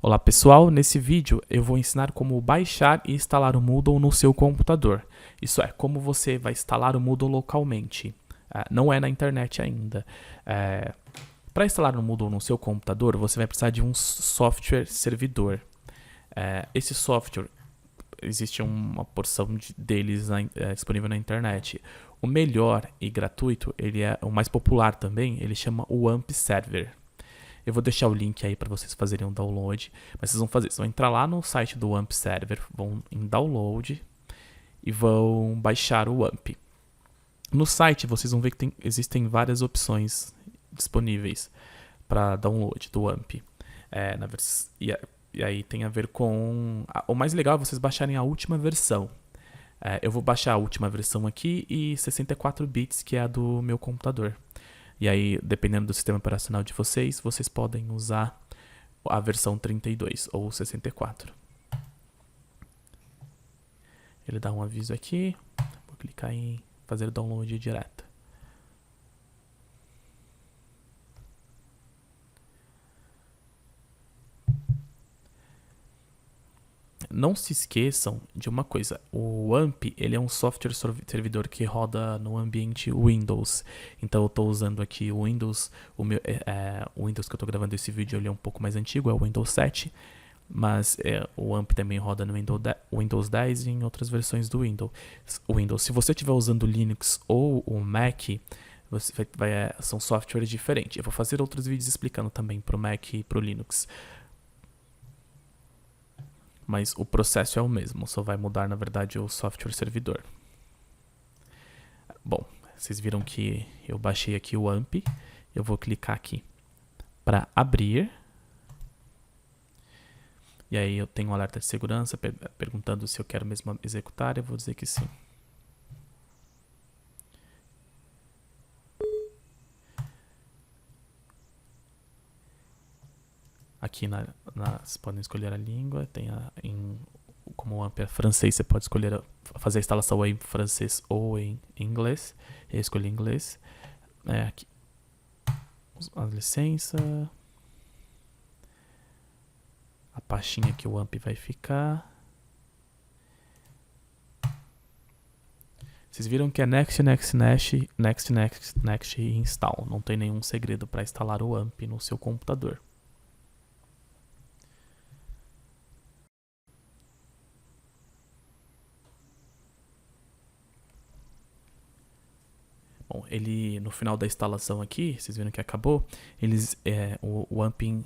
Olá pessoal, nesse vídeo eu vou ensinar como baixar e instalar o Moodle no seu computador. Isso é, como você vai instalar o Moodle localmente. Não é na internet ainda. Para instalar o Moodle no seu computador, você vai precisar de um software servidor. Esse software, existe uma porção deles disponível na internet. O melhor e gratuito, ele é o mais popular também, ele chama o AMP Server. Eu vou deixar o link aí para vocês fazerem um download, mas vocês vão entrar lá no site do AMP Server, vão em download e vão baixar o AMP. No site vocês vão ver que existem várias opções disponíveis para download do AMP. E aí tem a ver com... O mais legal é vocês baixarem a última versão. Eu vou baixar a última versão aqui e 64 bits, que é a do meu computador. E aí, dependendo do sistema operacional de vocês, vocês podem usar a versão 32 ou 64. Ele dá um aviso aqui. Vou clicar em fazer download direto. Não se esqueçam de uma coisa, o AMP ele é um software servidor que roda no ambiente Windows. Então eu estou usando aqui o Windows, o Windows que eu estou gravando esse vídeo ele é um pouco mais antigo, é o Windows 7, mas o AMP também roda no Windows 10 e em outras versões do Windows. Se você estiver usando o Linux ou o Mac, são softwares diferentes. Eu vou fazer outros vídeos explicando também para o Mac e para o Linux. Mas o processo é o mesmo, só vai mudar, na verdade, o software servidor. Bom, vocês viram que eu baixei aqui o AMP. Eu vou clicar aqui para abrir. E aí eu tenho um alerta de segurança perguntando se eu quero mesmo executar. Eu vou dizer que sim. Aqui vocês podem escolher a língua, tem como o AMP é francês, você pode escolher fazer a instalação em francês ou em inglês. Eu escolhi inglês. Aqui a licença, a pastinha que o AMP vai ficar. Vocês viram que é next e install. Não tem nenhum segredo para instalar o AMP no seu computador. Bom, ele no final da instalação aqui, vocês viram que acabou, o AMP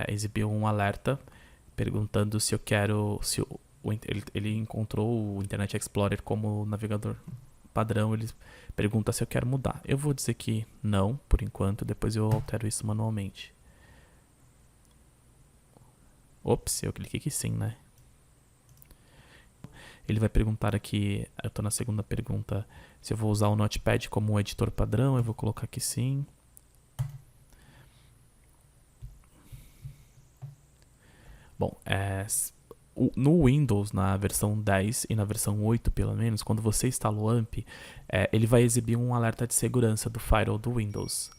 exibiu um alerta perguntando se eu quero, ele encontrou o Internet Explorer como navegador padrão, ele pergunta se eu quero mudar. Eu vou dizer que não, por enquanto, depois eu altero isso manualmente. Ops, eu cliquei que sim, né? Ele vai perguntar aqui, eu estou na segunda pergunta, se eu vou usar o Notepad como um editor padrão. Eu vou colocar aqui sim. Bom, no Windows, na versão 10 e na versão 8 pelo menos, quando você instala o AMP, ele vai exibir um alerta de segurança do firewall do Windows.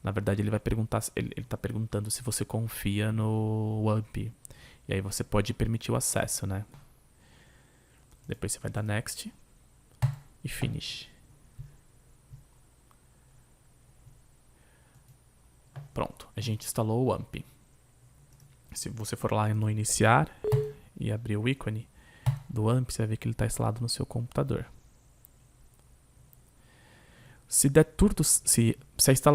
Na verdade, ele vai perguntar, ele está perguntando se você confia no AMP. E aí você pode permitir o acesso, né? Depois você vai dar Next e Finish. Pronto, a gente instalou o AMP. Se você for lá no Iniciar e abrir o ícone do AMP, você vai ver que ele está instalado no seu computador. Se der tudo certo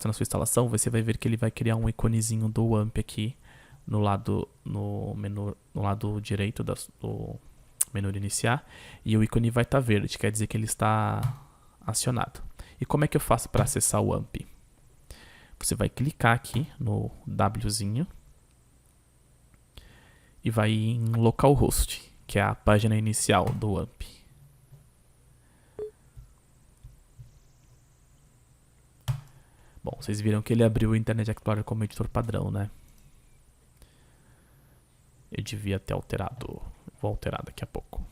na sua instalação, você vai ver que ele vai criar um iconezinho do AMP aqui no lado direito do menu de iniciar, e o ícone vai estar verde, quer dizer que ele está acionado. E como é que eu faço para acessar o AMP? Você vai clicar aqui no Wzinho e vai em localhost, que é a página inicial do AMP. Bom, vocês viram que ele abriu o Internet Explorer como editor padrão, né? Eu devia ter alterado. Vou alterar daqui a pouco.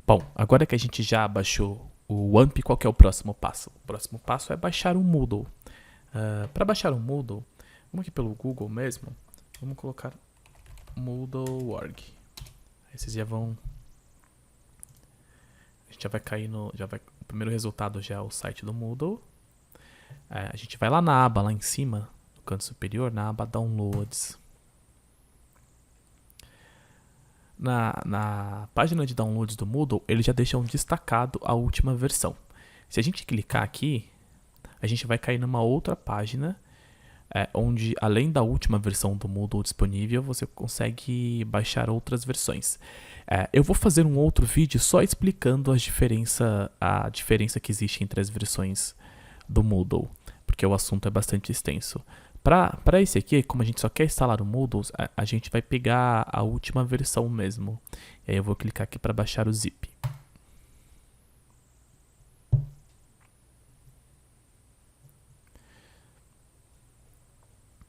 Bom, agora que a gente já baixou o AMP, qual que é o próximo passo? O próximo passo é baixar o Moodle. Para baixar o Moodle, vamos aqui pelo Google mesmo. Vamos colocar Moodle.org. Aí vocês já vão... A gente já vai cair no... O primeiro resultado já é o site do Moodle. A gente vai lá na aba, lá em cima, no canto superior, na aba Downloads. Na página de downloads do Moodle, eles já deixam destacado a última versão. Se a gente clicar aqui, a gente vai cair numa outra página, onde além da última versão do Moodle disponível, você consegue baixar outras versões. Eu vou fazer um outro vídeo só explicando a diferença que existe entre as versões do Moodle, porque o assunto é bastante extenso. Para esse aqui, como a gente só quer instalar o Moodle, a gente vai pegar a última versão mesmo. E aí eu vou clicar aqui para baixar o zip.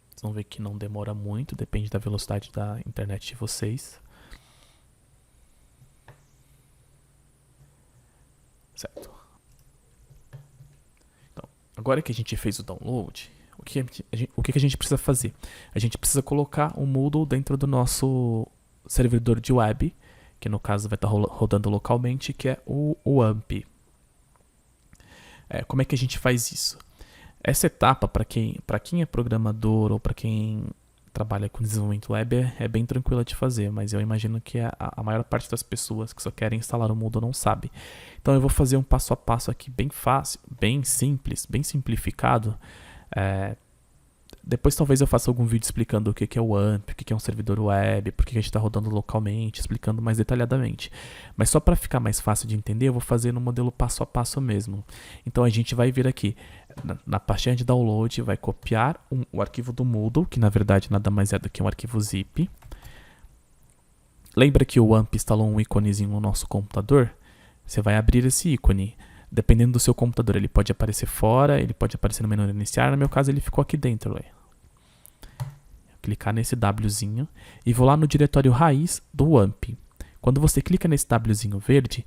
Vocês vão ver que não demora muito, depende da velocidade da internet de vocês. Certo. Então, agora que a gente fez o download, o que a gente precisa fazer? A gente precisa colocar o Moodle dentro do nosso servidor de web, que no caso vai estar rodando localmente, que é o WAMP. Como é que a gente faz isso? Essa etapa, para quem é programador ou para quem trabalha com desenvolvimento web, é bem tranquila de fazer, mas eu imagino que a maior parte das pessoas que só querem instalar o Moodle não sabe. Então eu vou fazer um passo a passo aqui bem fácil, bem simples, bem simplificado. Depois talvez eu faça algum vídeo explicando o que é o WAMP, o que é um servidor web, por que a gente está rodando localmente, explicando mais detalhadamente. Mas só para ficar mais fácil de entender, eu vou fazer no modelo passo a passo mesmo. Então a gente vai vir aqui na pastinha de download, vai copiar o arquivo do Moodle, que na verdade nada mais é do que um arquivo zip. Lembra que o WAMP instalou um íconezinho no nosso computador? Você vai abrir esse ícone. Dependendo do seu computador, ele pode aparecer fora, ele pode aparecer no menu iniciar. No meu caso, ele ficou aqui dentro. Vou clicar nesse Wzinho e vou lá no diretório raiz do WAMP. Quando você clica nesse Wzinho verde,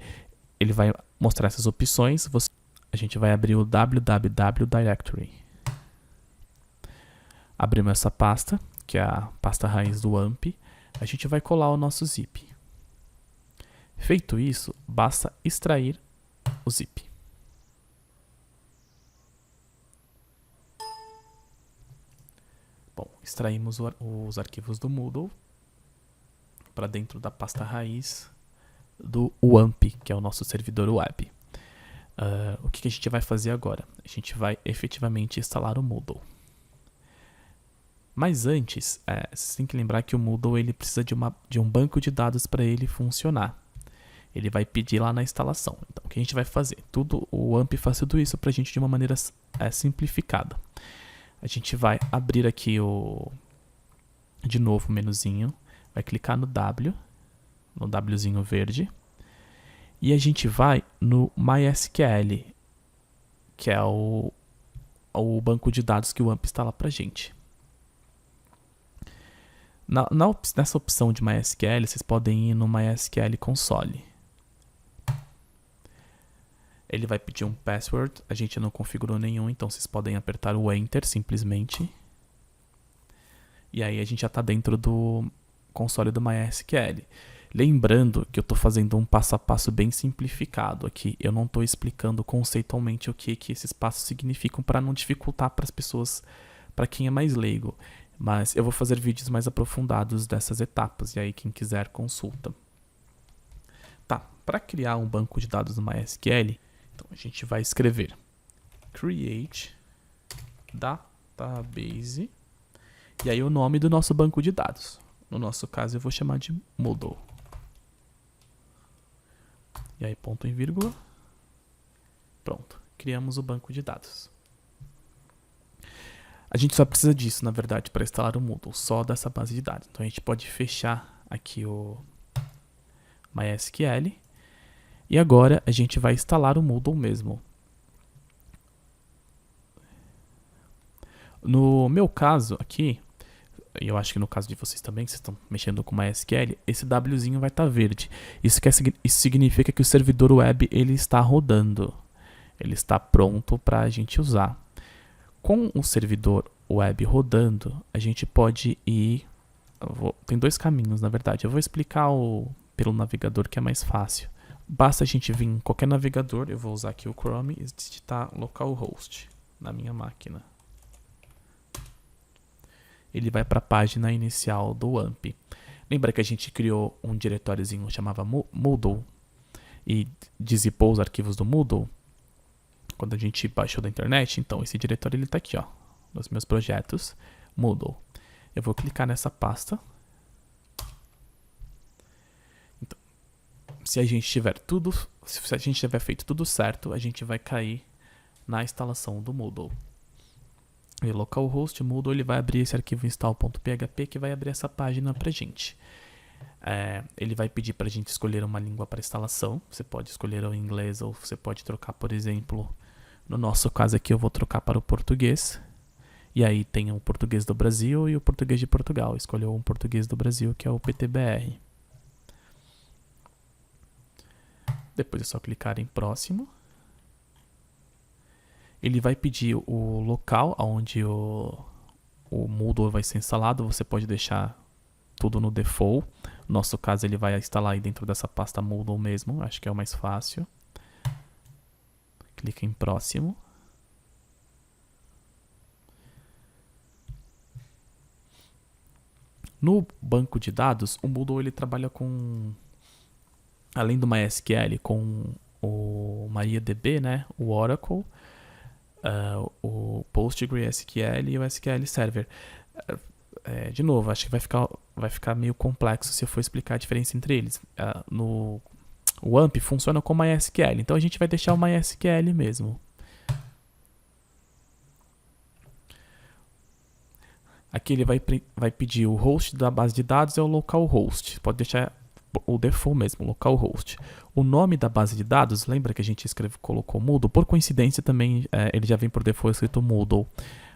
ele vai mostrar essas opções. A gente vai abrir o www directory. Abrimos essa pasta, que é a pasta raiz do WAMP. A gente vai colar o nosso zip. Feito isso, basta extrair o zip. Bom, extraímos os arquivos do Moodle para dentro da pasta raiz do WAMP, que é o nosso servidor web. O que a gente vai fazer agora? A gente vai efetivamente instalar o Moodle. Mas antes, vocês têm que lembrar que o Moodle ele precisa de um banco de dados para ele funcionar. Ele vai pedir lá na instalação. Então, o que a gente vai fazer? O WAMP faz tudo isso para a gente de uma maneira simplificada. A gente vai abrir aqui de novo o menuzinho, vai clicar no Wzinho verde, e a gente vai no MySQL, que é o banco de dados que o WAMP instala para a gente. Nessa opção de MySQL, vocês podem ir no MySQL Console. Ele vai pedir um password, a gente não configurou nenhum, então vocês podem apertar o Enter simplesmente. E aí a gente já está dentro do console do MySQL. Lembrando que eu estou fazendo um passo a passo bem simplificado aqui. Eu não estou explicando conceitualmente o que esses passos significam para não dificultar para as pessoas, para quem é mais leigo. Mas eu vou fazer vídeos mais aprofundados dessas etapas, e aí quem quiser consulta. Tá, para criar um banco de dados no MySQL, então a gente vai escrever create database e aí o nome do nosso banco de dados. No nosso caso eu vou chamar de Moodle. E aí ponto e vírgula. Pronto, criamos o banco de dados. A gente só precisa disso, na verdade, para instalar o Moodle, só dessa base de dados. Então a gente pode fechar aqui o MySQL. E agora a gente vai instalar o Moodle mesmo. No meu caso aqui, e eu acho que no caso de vocês também, que vocês estão mexendo com MySQL, esse Wzinho vai estar verde. Isso significa que o servidor web ele está rodando. Ele está pronto para a gente usar. Com o servidor web rodando, a gente pode ir Tem dois caminhos, na verdade. Eu vou explicar pelo navegador, que é mais fácil. Basta a gente vir em qualquer navegador, eu vou usar aqui o Chrome e digitar localhost na minha máquina. Ele vai para a página inicial do AMP. Lembra que a gente criou um diretóriozinho que chamava Moodle e dizipou os arquivos do Moodle quando a gente baixou da internet? Então esse diretório ele está aqui, ó, nos meus projetos Moodle. Eu vou clicar nessa pasta. Então, se a gente tiver feito tudo certo, a gente vai cair na instalação do Moodle. E localhost Moodle, ele vai abrir esse arquivo install.php que vai abrir essa página pra gente. Ele vai pedir pra gente escolher uma língua para instalação. Você pode escolher o inglês ou você pode trocar, por exemplo, no nosso caso aqui eu vou trocar para o português. E aí tem o português do Brasil e o português de Portugal. Escolheu um português do Brasil que é o PTBR. Depois é só clicar em próximo. Ele vai pedir o local onde o Moodle vai ser instalado. Você pode deixar tudo no default. No nosso caso, ele vai instalar aí dentro dessa pasta Moodle mesmo. Acho que é o mais fácil. Clica em próximo. No banco de dados, o Moodle ele trabalha com, além do MySQL, com o MariaDB, né? O Oracle, o PostgreSQL e o SQL Server. De novo, acho que vai ficar meio complexo se eu for explicar a diferença entre eles. O AMP funciona com MySQL, então a gente vai deixar o MySQL mesmo. Aqui ele vai pedir o host da base de dados é o localhost. Pode deixar o default mesmo, localhost. O nome da base de dados, lembra que a gente colocou Moodle? Por coincidência também ele já vem por default escrito Moodle.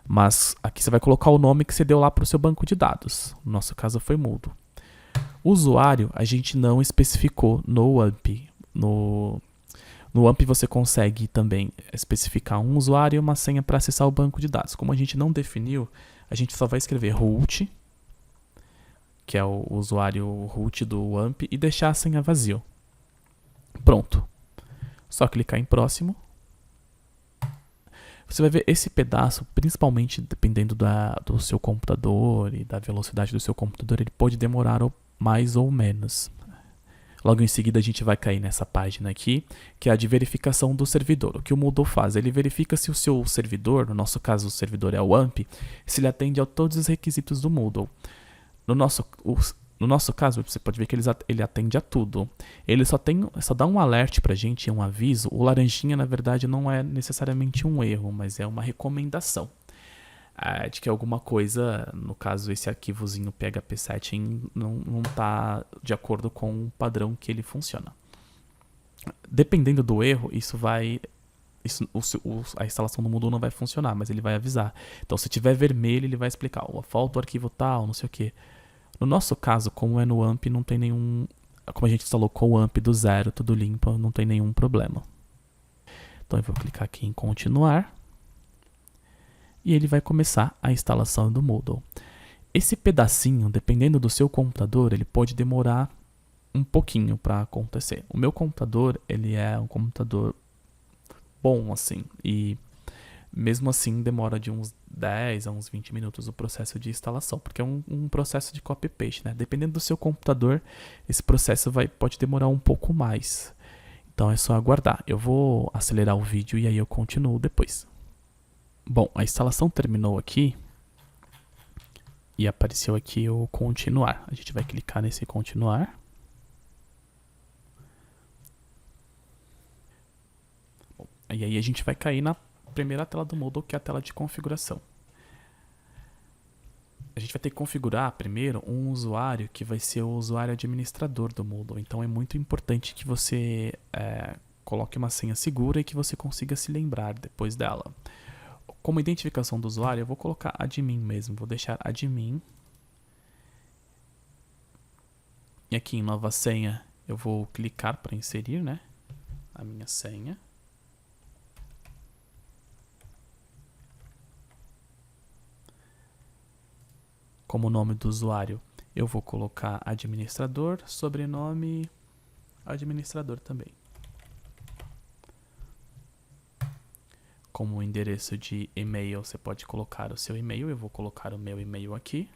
Mas aqui você vai colocar o nome que você deu lá para o seu banco de dados. No nosso caso foi Moodle. O usuário a gente não especificou no AMP. No AMP você consegue também especificar um usuário e uma senha para acessar o banco de dados. Como a gente não definiu, a gente só vai escrever root, que é o usuário root do AMP, e deixar a senha vazio. Pronto. Só clicar em próximo. Você vai ver esse pedaço, principalmente dependendo do seu computador e da velocidade do seu computador, ele pode demorar mais ou menos. Logo em seguida a gente vai cair nessa página aqui, que é a de verificação do servidor. O que o Moodle faz? Ele verifica se o seu servidor, no nosso caso o servidor é o AMP, se ele atende a todos os requisitos do Moodle. No nosso caso, você pode ver que ele atende a tudo. Ele só dá um alerta pra gente, um aviso. O laranjinha, na verdade, não é necessariamente um erro, mas é uma recomendação. De que alguma coisa, no caso esse arquivozinho PHP7 não está de acordo com o padrão que ele funciona. Dependendo do erro, a instalação do Moodle não vai funcionar, mas ele vai avisar. Então se tiver vermelho, ele vai explicar, falta o arquivo tal, não sei o que. No nosso caso, como é no AMP, não tem nenhum... Como a gente instalou com o AMP do zero, tudo limpo, não tem nenhum problema. Então eu vou clicar aqui em continuar. E ele vai começar a instalação do Moodle. Esse pedacinho, dependendo do seu computador, ele pode demorar um pouquinho para acontecer. O meu computador, ele é um computador bom, assim, e mesmo assim demora de uns 10 a uns 20 minutos o processo de instalação, porque é um processo de copy-paste, né? Dependendo do seu computador, esse processo pode demorar um pouco mais. Então é só aguardar. Eu vou acelerar o vídeo e aí eu continuo depois. Bom, a instalação terminou aqui e apareceu aqui o continuar. A gente vai clicar nesse continuar. Bom, e aí a gente vai cair na primeira tela do Moodle, que é a tela de configuração. A gente vai ter que configurar primeiro um usuário que vai ser o usuário administrador do Moodle. Então é muito importante que você coloque uma senha segura e que você consiga se lembrar depois dela. Como identificação do usuário, eu vou colocar admin mesmo. Vou deixar admin. E aqui em nova senha, eu vou clicar para inserir, né, a minha senha. Como nome do usuário, Eu vou colocar administrador, sobrenome, administrador também. Como endereço de e-mail, você pode colocar o seu e-mail. Eu vou colocar o meu e-mail aqui.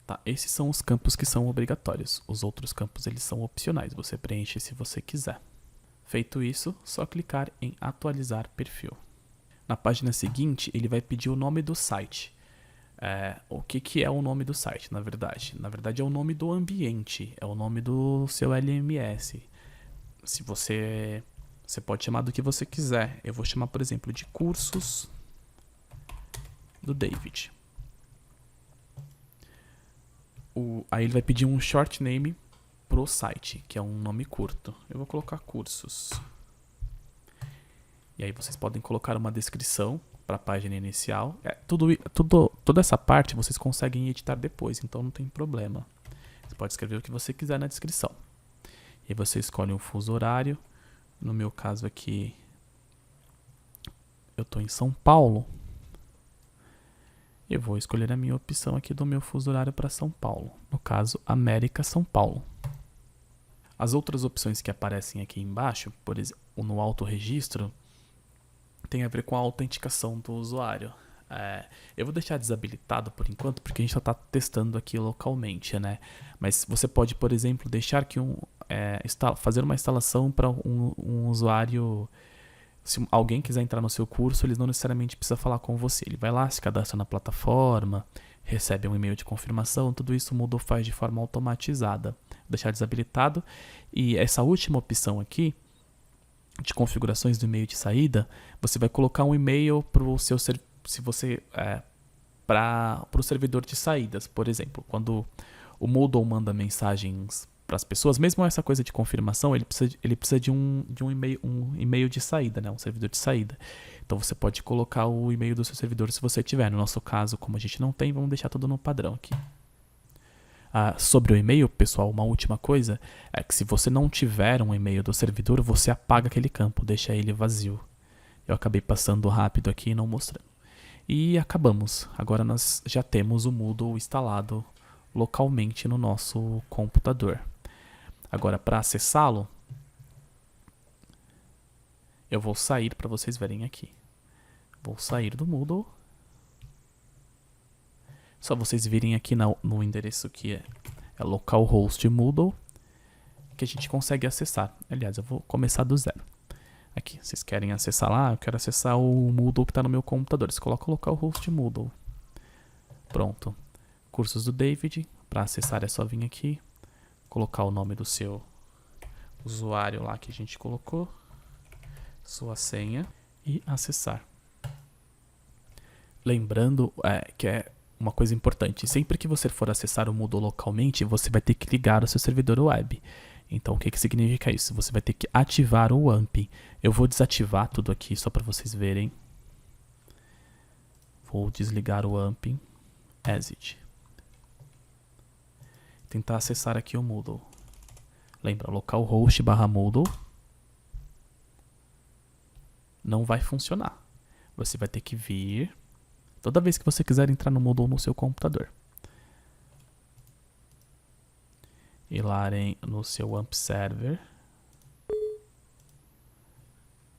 Tá, esses são os campos que são obrigatórios. Os outros campos eles são opcionais. Você preenche se você quiser. Feito isso, só clicar em atualizar perfil. Na página seguinte, ele vai pedir o nome do site. O que é o nome do site, na verdade? Na verdade, é o nome do ambiente, é o nome do seu LMS. Se você pode chamar do que você quiser. Eu vou chamar, por exemplo, de cursos do David. Aí ele vai pedir um short name pro site, que é um nome curto. Eu vou colocar cursos. E aí vocês podem colocar uma descrição para a página inicial. Toda essa parte vocês conseguem editar depois, então não tem problema. Você pode escrever o que você quiser na descrição. E aí você escolhe um fuso horário. No meu caso aqui, eu estou em São Paulo. Eu vou escolher a minha opção aqui do meu fuso horário para São Paulo. No caso, América São Paulo. As outras opções que aparecem aqui embaixo, por exemplo, no autorregistro, tem a ver com a autenticação do usuário. Eu vou deixar desabilitado por enquanto, porque a gente só está testando aqui localmente, né? Mas você pode, por exemplo, deixar que fazer uma instalação para um usuário. Se alguém quiser entrar no seu curso, ele não necessariamente precisa falar com você. Ele vai lá, se cadastra na plataforma, recebe um e-mail de confirmação, tudo isso o Moodle faz de forma automatizada. Vou deixar desabilitado. E essa última opção aqui, de configurações do e-mail de saída, você vai colocar um e-mail para o seu para o servidor de saídas. Por exemplo, quando o Moodle manda mensagens para as pessoas, mesmo essa coisa de confirmação, ele precisa de um e-mail de saída, né? Um servidor de saída. Então você pode colocar o e-mail do seu servidor se você tiver. No nosso caso, como a gente não tem, vamos deixar tudo no padrão aqui. Sobre o e-mail, pessoal, uma última coisa é que se você não tiver um e-mail do servidor, você apaga aquele campo, deixa ele vazio. Eu acabei passando rápido aqui e não mostrando. E acabamos. Agora nós já temos o Moodle instalado localmente no nosso computador. Agora, para acessá-lo, eu vou sair para vocês verem aqui. Vou sair do Moodle. Só vocês virem aqui no endereço que é localhost Moodle, que a gente consegue acessar. Aliás, eu vou começar do zero. Aqui, vocês querem acessar lá? Eu quero acessar o Moodle que está no meu computador. Você coloca localhost Moodle. Pronto. Cursos do David. Para acessar é só vir aqui, colocar o nome do seu usuário lá que a gente colocou, sua senha e acessar. Lembrando que é uma coisa importante, sempre que você for acessar o Moodle localmente, você vai ter que ligar o seu servidor web. Então, o que significa isso? Você vai ter que ativar o WAMP. Eu vou desativar tudo aqui só para vocês verem. Vou desligar o WAMP. Exit. Tentar acessar aqui o Moodle. Lembra, localhost /Moodle. Não vai funcionar. Você vai ter que vir toda vez que você quiser entrar no Moodle no seu computador. Ir lá no seu WAMP server.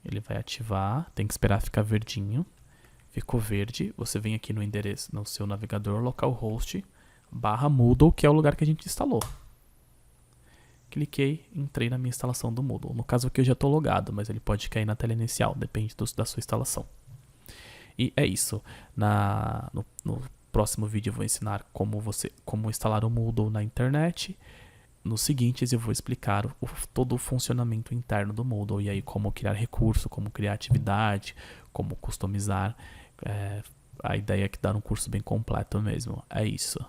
Ele vai ativar. Tem que esperar ficar verdinho. Ficou verde. Você vem aqui no endereço, no seu navegador, localhost /Moodle, que é o lugar que a gente instalou. Cliquei, entrei na minha instalação do Moodle. No caso aqui eu já estou logado, mas ele pode cair na tela inicial, depende da sua instalação. E é isso. No próximo vídeo eu vou ensinar como instalar o Moodle na internet. Nos seguintes eu vou explicar todo o funcionamento interno do Moodle, e aí como criar recurso, como criar atividade, como customizar. A ideia é que dar um curso bem completo mesmo. É isso.